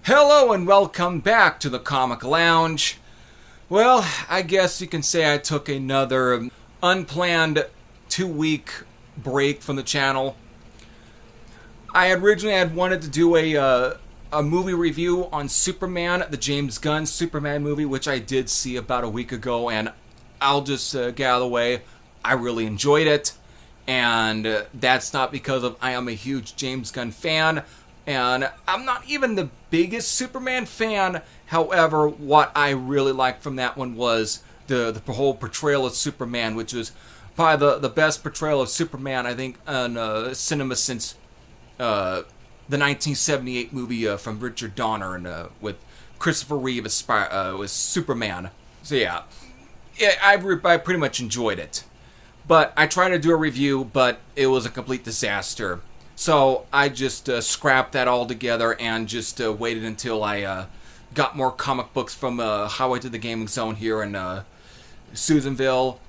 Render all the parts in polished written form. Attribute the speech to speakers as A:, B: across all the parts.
A: Hello and welcome back to the Comic Lounge. Well, I guess you can say I took another unplanned 2-week break from the channel. I originally had wanted to do a movie review on Superman, the James Gunn Superman movie, which I did see about a week ago, and I'll just get out of the way. I really enjoyed it, and that's not because of I am a huge James Gunn fan. And I'm not even the biggest Superman fan. However, what I really liked from that one was the whole portrayal of Superman, which was probably the best portrayal of Superman, I think, in cinema since the 1978 movie from Richard Donner and with Christopher Reeve as Superman. So yeah, I pretty much enjoyed it. But I tried to do a review, but it was a complete disaster. So I just scrapped that all together and just waited until I got more comic books from Highway to the Gaming Zone here in Susanville.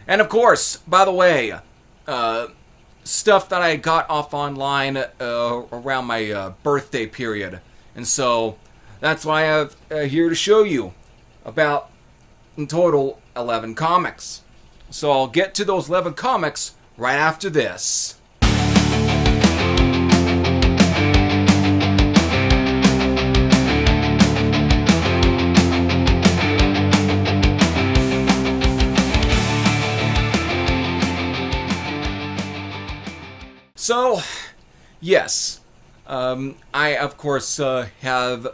A: And of course, by the way, stuff that I got off online around my birthday period. And so that's why I have here to show you about, in total, 11 comics. So I'll get to those 11 comics right after this. So, yes, I, of course, have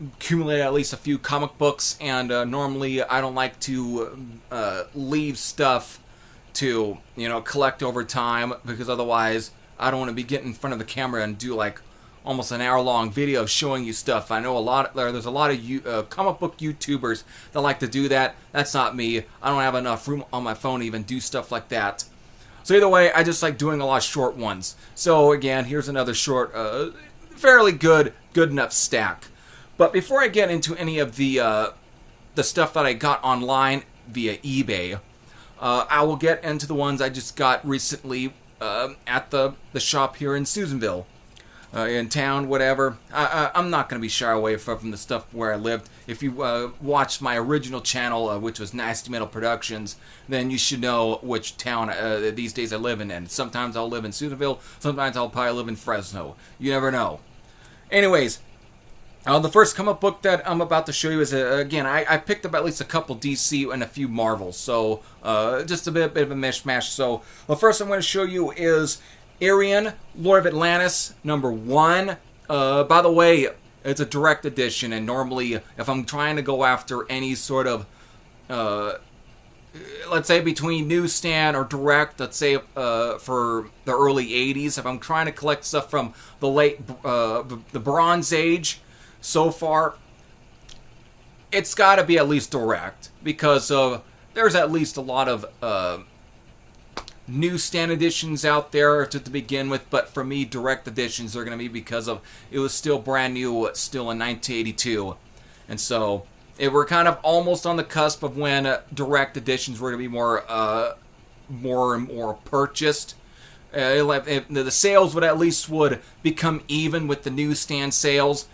A: accumulated at least a few comic books, and normally I don't like to leave stuff to, collect over time, because otherwise I don't want to be getting in front of the camera and do, like, almost an hour-long video showing you stuff. I know there's a lot of comic book YouTubers that like to do that. That's not me. I don't have enough room on my phone to even do stuff like that. So either way, I just like doing a lot of short ones. So again, here's another short, fairly good enough stack. But before I get into any of the stuff that I got online via eBay, I will get into the ones I just got recently at the shop here in Susanville. In town, whatever. I'm not going to be shy away from the stuff where I lived. If you watched my original channel, which was Nasty Metal Productions, then you should know which town these days I live in. And sometimes I'll live in Susanville, sometimes I'll probably live in Fresno. You never know. Anyways, the first comic book that I'm about to show you is, again, I picked up at least a couple DC and a few Marvel. So, just a bit of a mishmash. So, the first I'm going to show you is Arian, Lord of Atlantis, number 1. By the way, it's a direct edition, and normally, if I'm trying to go after any sort of, let's say between newsstand or direct, let's say for the early 80s, if I'm trying to collect stuff from the the Bronze Age, so far, it's got to be at least direct, because there's at least a lot of newsstand editions out there to begin with, but for me, direct editions are going to be because of it was still brand new, still in 1982, and so we're kind of almost on the cusp of when direct editions were going to be more and more purchased. The sales would become even with the newsstand sales.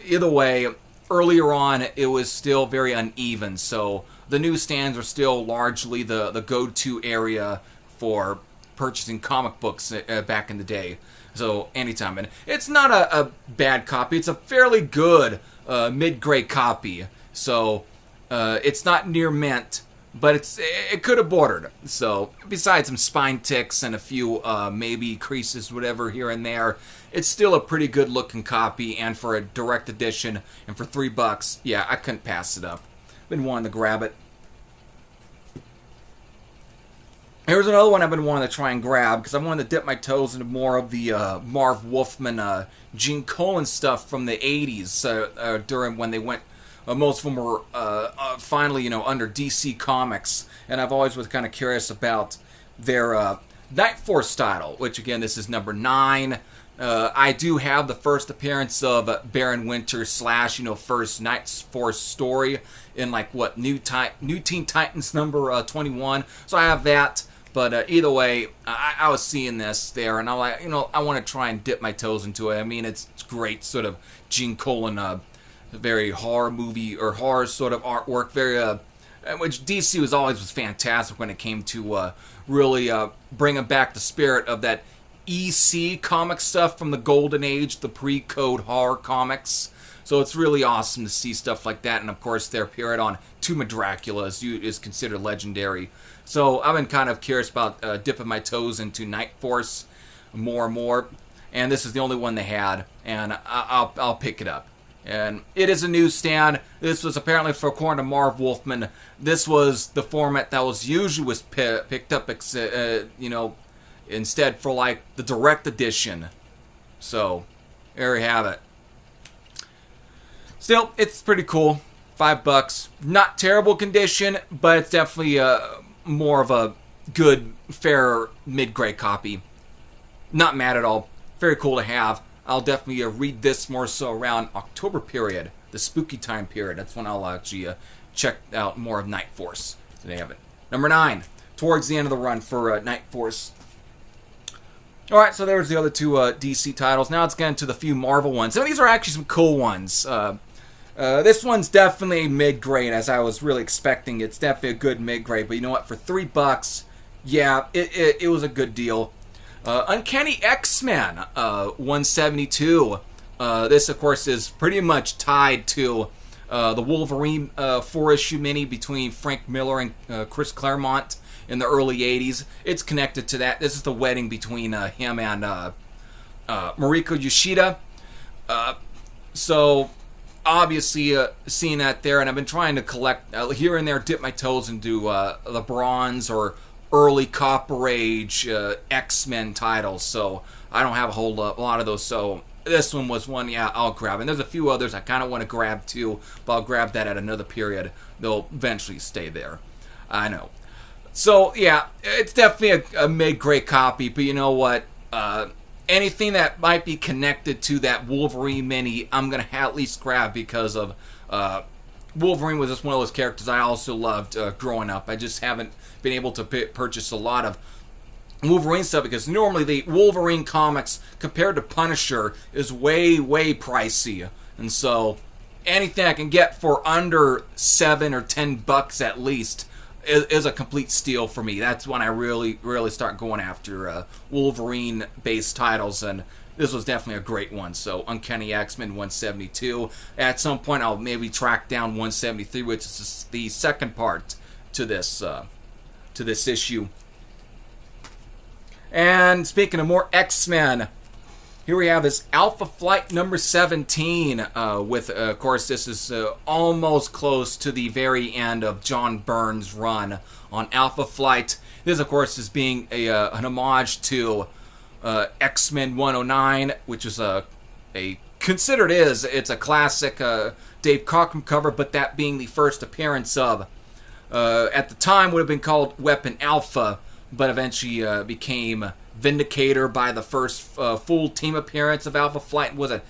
A: Either way, earlier on it was still very uneven, so the newsstands are still largely the go-to area for purchasing comic books back in the day. So anytime, and it's not a bad copy. It's a fairly good mid-grade copy. So it's not near mint, but it could have bordered. So besides some spine ticks and a few maybe creases, whatever here and there, it's still a pretty good looking copy. And for a direct edition and for $3, yeah, I couldn't pass it up. Been wanting to grab it. Here's another one I've been wanting to try and grab, because I wanted to dip my toes into more of the Marv Wolfman, Gene Colan stuff from the 80s, during when they went, most of them were finally, under DC Comics, and I've always was kind of curious about their Night Force title, which again, this is number 9. I do have the first appearance of Baron Winter / first Night Force story in New Teen Titans number 21, so I have that. But either way, I was seeing this there, and I'm like, I want to try and dip my toes into it. I mean, it's great sort of Gene Colan very horror movie or horror sort of artwork, very which DC was fantastic when it came to really bringing back the spirit of that EC comic stuff from the golden age, the pre-code horror comics. So it's really awesome to see stuff like that, and of course their period on Tomb of Dracula is considered legendary. So I've been kind of curious about dipping my toes into Night Force more and more, and this is the only one they had, and I'll pick it up. And it is a newsstand. This was apparently, for according to Marv Wolfman, this was the format that was usually picked up, instead for like the direct edition. So there you have it. Still, it's pretty cool. $5. Not terrible condition, but it's definitely more of a good, fair, mid-grade copy. Not mad at all. Very cool to have. I'll definitely read this more so around October period, the spooky time period. That's when I'll actually check out more of Night Force. So they have it. Number 9, towards the end of the run for Night Force. Alright, so there's the other two DC titles. Now let's get into the few Marvel ones. Some of these are actually some cool ones. This one's definitely mid-grade, as I was really expecting. It's definitely a good mid-grade, but you know what? For $3, yeah, it was a good deal. Uncanny X-Men 172. This, of course, is pretty much tied to the Wolverine 4-issue mini between Frank Miller and Chris Claremont in the early 80s. It's connected to that. This is the wedding between him and Mariko Yoshida. So, obviously, seeing that there, and I've been trying to collect, here and there, dip my toes into the Bronze or early Copper Age X-Men titles, so I don't have a whole lot of those, so this one was one, yeah, I'll grab. And there's a few others I kind of want to grab too, but I'll grab that at another period. They'll eventually stay there. I know. So, yeah, it's definitely a mid-grade copy, but you know what? Anything that might be connected to that Wolverine mini, I'm going to at least grab, because of Wolverine was just one of those characters I also loved growing up. I just haven't been able to purchase a lot of Wolverine stuff, because normally the Wolverine comics compared to Punisher is way, way pricey. And so anything I can get for under $7 or $10 at least is a complete steal for me. That's when I really, really start going after Wolverine-based titles, and this was definitely a great one. So Uncanny X-Men 172. At some point I'll maybe track down 173, which is the second part to this issue. And speaking of more X-Men, here we have this Alpha Flight number 17, with, of course, this is almost close to the very end of John Byrne's run on Alpha Flight. This, of course, is being an homage to X-Men 109, which is it's a classic Dave Cockrum cover, but that being the first appearance of, at the time would have been called Weapon Alpha, but eventually became Vindicator by the first full team appearance of Alpha Flight. Was it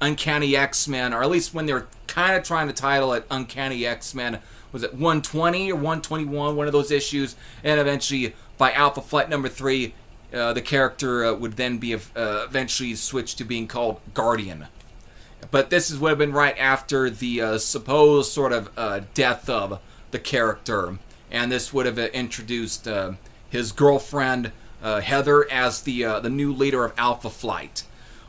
A: Uncanny X-Men, or at least when they were kind of trying to title it Uncanny X-Men, was it 120 or 121, one of those issues, and eventually by Alpha Flight number 3, the character would then be eventually switched to being called Guardian. But this would have been right after the supposed sort of death of the character, and this would have introduced his girlfriend Heather as the new leader of Alpha Flight.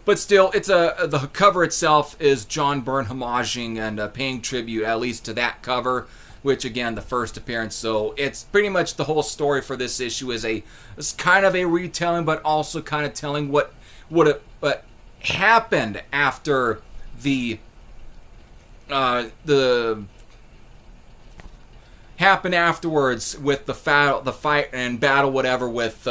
A: But still, it's the cover itself is John Byrne homaging and paying tribute at least to that cover, which again, the first appearance. So it's pretty much the whole story for this issue is kind of a retelling, but also kind of telling what happened after the happened afterwards with the fight and battle, whatever, with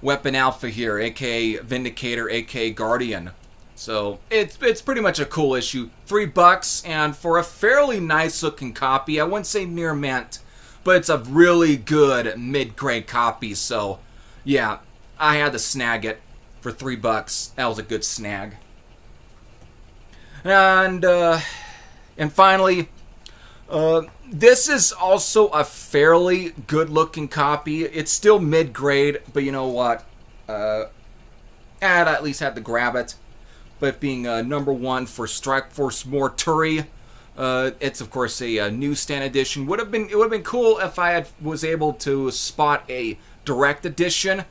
A: Weapon Alpha here, aka Vindicator, aka Guardian. So it's pretty much a cool issue. $3, and for a fairly nice looking copy, I wouldn't say near mint, but it's a really good mid-grade copy. So yeah, I had to snag it for $3. That was a good snag. And finally, this is also a fairly good-looking copy. It's still mid-grade, but you know what? I'd at least have to grab it. but being number 1 for Strike Force Morituri. It's of course a newsstand edition. It would have been cool if I was able to spot a direct edition,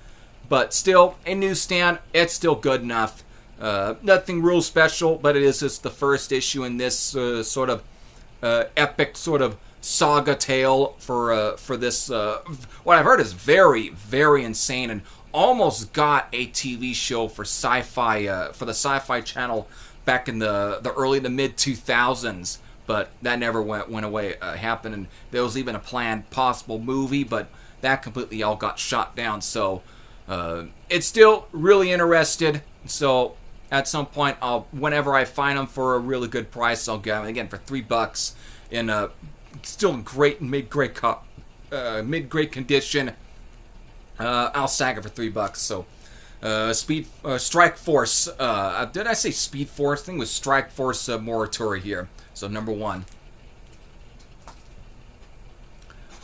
A: but still a newsstand. It's still good enough. Nothing real special, but it is just the first issue in this sort of epic sort of saga tale for this. What I've heard is very, very insane, and almost got a TV show for sci-fi for the Sci-Fi Channel back in the early to mid 2000s. But that never went away, happened, and there was even a planned possible movie, but that completely all got shot down. So it's still really interested. So at some point, whenever I find them for a really good price, I'll get them again for $3 in still great mid-grade condition. I'll sag it for $3. So Strike Force. Did I say Speed Force? I think it was Strike Force Morituri here. So number 1.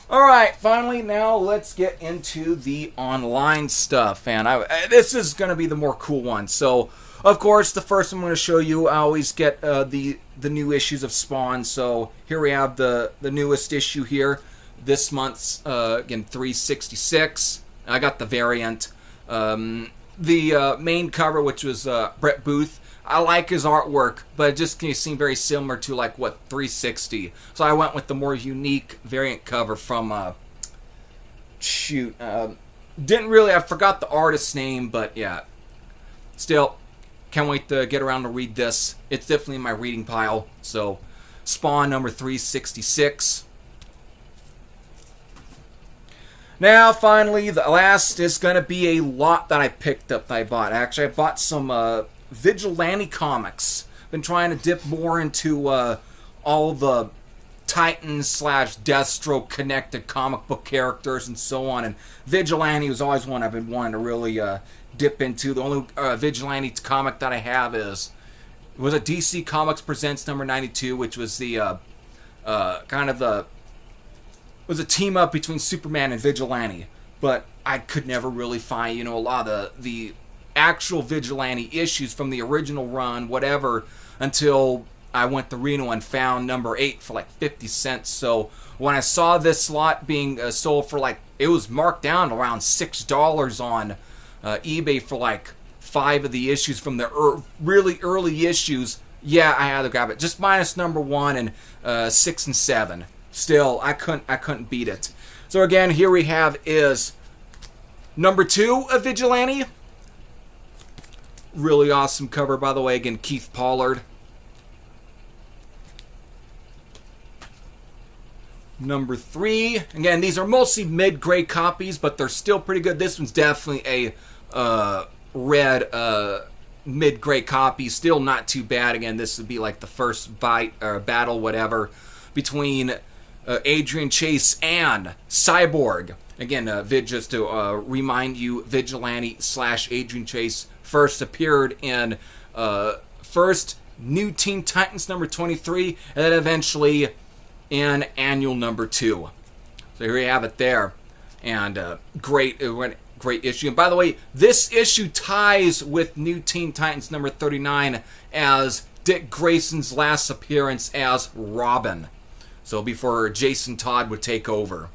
A: Alright, finally, now let's get into the online stuff. And this is going to be the more cool one. So, of course, the first I'm going to show you, I always get the new issues of Spawn. So here we have the newest issue here. This month's, again, 366. I got the variant. The main cover, which was Brett Booth. I like his artwork, but it just seemed very similar to, like, 360. So I went with the more unique variant cover from, didn't really, I forgot the artist's name, but yeah. Still, can't wait to get around to read this. It's definitely in my reading pile. So, Spawn number 366. Now, finally, the last is going to be a lot that I picked up that I bought. Actually, I bought some Vigilante comics. Been trying to dip more into all the Titans / Deathstroke connected comic book characters and so on. And Vigilante was always one I've been wanting to really dip into. The only Vigilante comic that I have was a DC Comics Presents number 92, which was the was a team up between Superman and Vigilante. But I could never really find, a lot of the actual Vigilante issues from the original run, whatever, until I went to Reno and found number 8 for like 50 cents. So when I saw this slot being sold for it was marked down around $6 on eBay for like 5 of the issues from the really early issues. Yeah, I had to grab it. Just minus number 1 and 6 and 7. Still, I couldn't beat it. So again, here we have is number 2 of Vigilante. Really awesome cover, by the way. Again, Keith Pollard. Number 3. Again, these are mostly mid-grade copies, but they're still pretty good. This one's definitely a red mid-grade copy. Still not too bad. Again, this would be like the first battle, whatever, between Adrian Chase and Cyborg. Again, just to remind you, Vigilante / Adrian Chase first appeared in first New Teen Titans number 23, and then eventually in Annual number 2. So here you have it there, and great issue. And by the way, this issue ties with New Teen Titans number 39 as Dick Grayson's last appearance as Robin. So before Jason Todd would take over.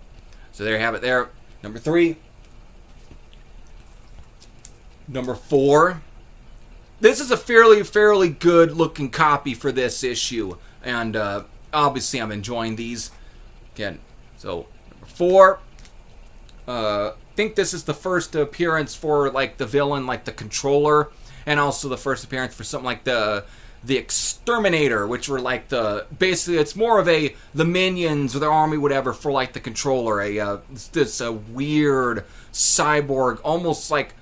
A: So there you have it there. Number 3. Number 4. This is a fairly good looking copy for this issue. And obviously I'm enjoying these. Again, so number 4. I think this is the first appearance for like the villain, like the Controller. And also the first appearance for something like the Exterminator, which were like basically it's more of the minions or the army, whatever, for like the Controller, this weird cyborg, almost like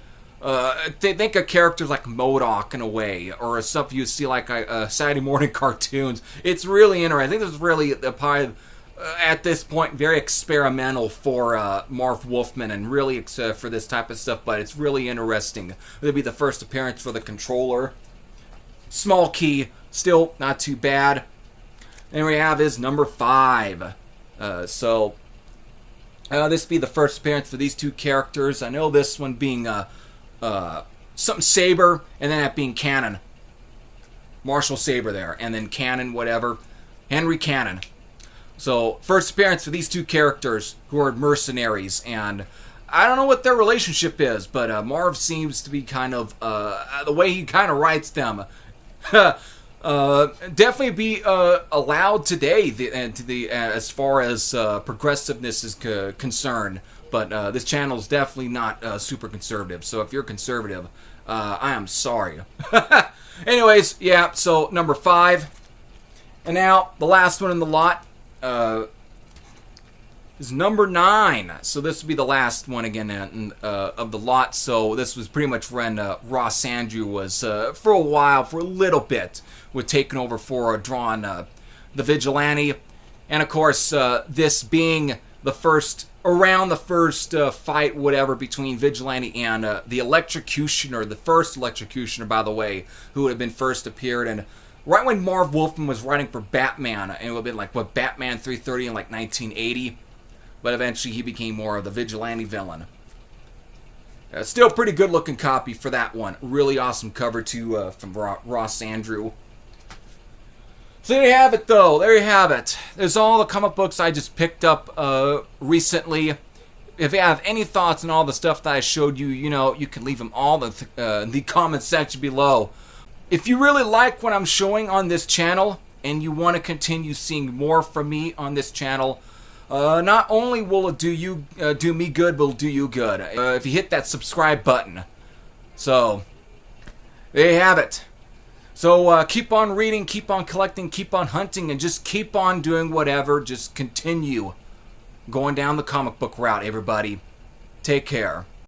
A: they think of characters like MODOK in a way, or stuff you see like Saturday morning cartoons. It's really interesting. I think this is really probably at this point very experimental for Marv Wolfman, and really for this type of stuff. But it's really interesting. It'll be the first appearance for the Controller. Small key, still not too bad. And we have is number 5. This will be the first appearance for these two characters. I know this one being something Saber, and then that being canon. Marshall Saber there, and then Cannon, whatever, Henry Cannon. So, first appearance for these two characters who are mercenaries, and I don't know what their relationship is, but Marv seems to be kind of, the way he kind of writes them, definitely be allowed today as far as progressiveness is concerned. But this channel is definitely not super conservative. So if you're conservative, I am sorry. Anyways, yeah, so number 5. And now, the last one in the lot is number 9. So this will be the last one again of the lot. So this was pretty much when Ross Andrew was, for a while, for a little bit, was taken over for drawing the Vigilante. And of course, this being the first fight, whatever, between Vigilante and the Electrocutioner, the first Electrocutioner, by the way, who would have been first appeared. And right when Marv Wolfman was writing for Batman, and it would have been like, what, Batman 330 in like 1980? But eventually he became more of the Vigilante villain. Still pretty good looking copy for that one. Really awesome cover too from Ross Andrew. So there you have it, though. There you have it. There's all the comic books I just picked up recently. If you have any thoughts on all the stuff that I showed you, you know, you can leave them all in the comment section below. If you really like what I'm showing on this channel and you want to continue seeing more from me on this channel, not only will it do me good, but it'll do you good if you hit that subscribe button. So there you have it. So keep on reading, keep on collecting, keep on hunting, and just keep on doing whatever. Just continue going down the comic book route, everybody. Take care.